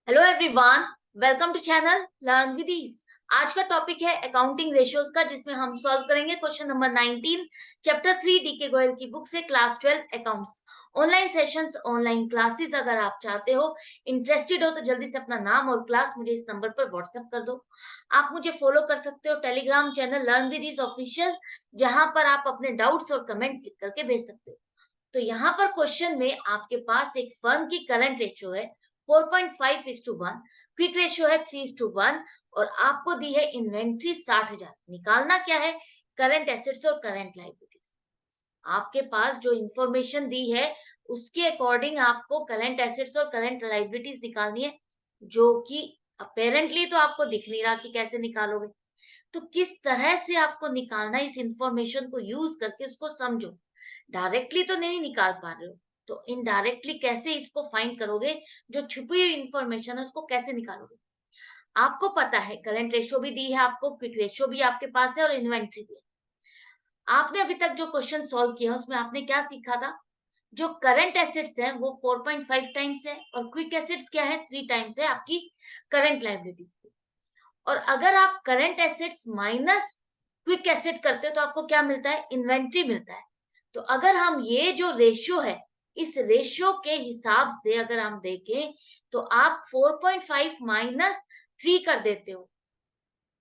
Hello everyone, welcome to channel learn with ease. आज का topic है अकाउंटिंग रेशियोज का, जिसमें हम सॉल्व करेंगे question number 19 chapter 3 D K Goyal की बुक से, class 12 accounts. Online sessions, online classes अगर आप चाहते हो, इंटरेस्टेड हो, तो जल्दी से अपना नाम और क्लास मुझे इस नंबर पर व्हाट्सएप कर दो। आप मुझे फॉलो कर सकते हो Telegram channel learn with ease official, जहां पर आप अपने डाउट्स और कमेंट्स लिख करके भेज सकते हो। तो यहाँ पर क्वेश्चन में आपके पास एक फर्म की करंट रेशियो है 4.5:1, क्विक रेशियो है 3:1, और आपको दी है इन्वेंट्री 60,000। निकालना क्या है? करंट एसेट्स और करंट लायबिलिटीज। आपके पास जो इंफॉर्मेशन दी है उसके अकॉर्डिंग आपको करंट एसेट्स और करंट लायबिलिटीज निकालनी है, जो कि अपेरेंटली तो आपको दिख नहीं रहा कि कैसे निकालोगे। तो किस तरह से आपको निकालना है, इस इंफॉर्मेशन को यूज करके उसको समझो। डायरेक्टली तो नहीं निकाल पा रहे हो, तो इनडायरेक्टली कैसे इसको फाइंड करोगे? जो छुपी हुई इंफॉर्मेशन है उसको कैसे निकालोगे? आपको पता है करंट रेशियो भी दी है आपको, क्विक रेशियो भी आपके पास है और इन्वेंट्री भी है। आपने अभी तक जो क्वेश्चन सॉल्व किया उसमें आपने क्या सीखा था? जो करंट एसेट्स है वो 4.5 टाइम्स है, और क्विक एसेट्स क्या है? 3 टाइम्स है आपकी करंट लायबिलिटीज। और अगर आप current assets minus quick asset करते हो तो आपको क्या मिलता है? इन्वेंट्री मिलता है। तो अगर हम ये जो रेशियो है, इस रेशियो के हिसाब से अगर हम देखें, तो आप 4.5 माइनस 3 कर देते हो।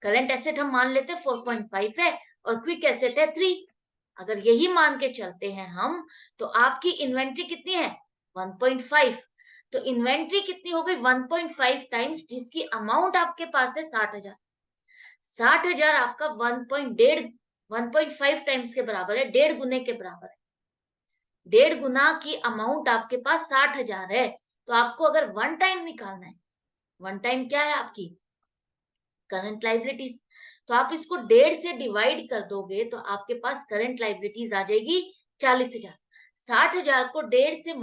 करंट एसेट हम मान लेते हैं 4.5 है, और क्विक एसेट है 3। अगर यही मान के चलते हैं हम, तो आपकी इन्वेंट्री कितनी है? 1.5। तो इन्वेंट्री कितनी हो गई? 1.5 टाइम्स, जिसकी अमाउंट आपके पास है 60,000। 60,000 आपका 1.5 टाइम्स के बराबर है, 1.5 गुने के बराबर है। 1.5 गुना की अमाउंट आपके पास 60,000 है। तो आपको अगर वन टाइम निकालना है, वन टाइम क्या है आपकी? Current liabilities. तो आप इसको 1.5 से डिवाइड कर दोगे तो आपके पास करंट लाइबिलिटीज आ जाएगी 40,000। 60,000 को 1.5 से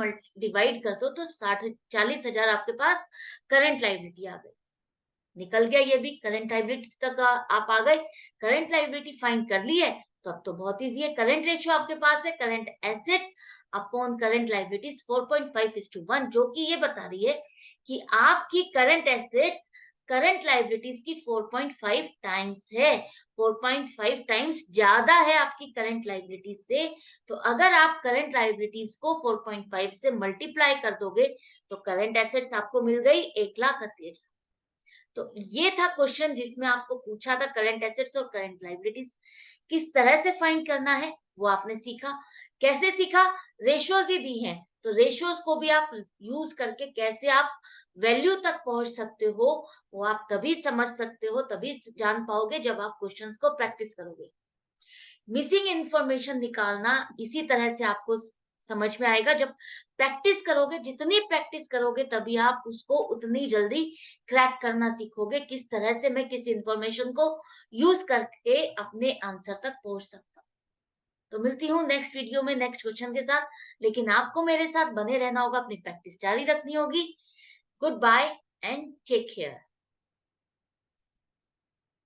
डिवाइड कर दो तो 40,000 आपके पास करंट लाइबिलिटी आ गई। निकल गया ये भी, करंट लायबिलिटी तक आप आ गए। करंट लायबिलिटी फाइंड कर ली है, तो अब तो बहुत इजी है। करंट रेशियो आपके पास है current assets upon current liabilities 4.5:1, जो कि ये बता रही है कि आपकी करंट एसेट्स करंट लायबिलिटीज की 4.5 टाइम्स है। 4.5 टाइम्स ज्यादा है आपकी करंट लायबिलिटीज से। तो अगर आप करंट लायबिलिटीज को 4.5 से मल्टीप्लाई कर दोगे, तो करंट एसेट्स आपको मिल गई 1,80,000। तो ये था क्वेश्चन जिसमें आपको पूछा था करंट एसेट्स और करंट लायबिलिटीज किस तरह से फाइंड करना है, वो आपने सीखा। कैसे सीखा? रेशियोज ही दी हैं, तो रेशियोज को भी आप यूज करके कैसे आप वैल्यू तक पहुंच सकते हो, वो आप तभी समझ सकते हो, तभी जान पाओगे जब आप क्वेश्चंस को प्रैक्टिस करोगे। मिसिंग इंफॉर्मेशन निकालना इसी तरह से आपको समझ में आएगा। जब प्रैक्टिस करोगे, जितनी प्रैक्टिस करोगे, तभी आप उसको उतनी जल्दी क्रैक करना सीखोगे, किस तरह से मैं किस इंफॉर्मेशन को यूज करके अपने आंसर तक पहुंच सकता हूँ। तो मिलती हूँ नेक्स्ट वीडियो में नेक्स्ट क्वेश्चन के साथ, लेकिन आपको मेरे साथ बने रहना होगा, अपनी प्रैक्टिस जारी रखनी होगी। Good bye and take care.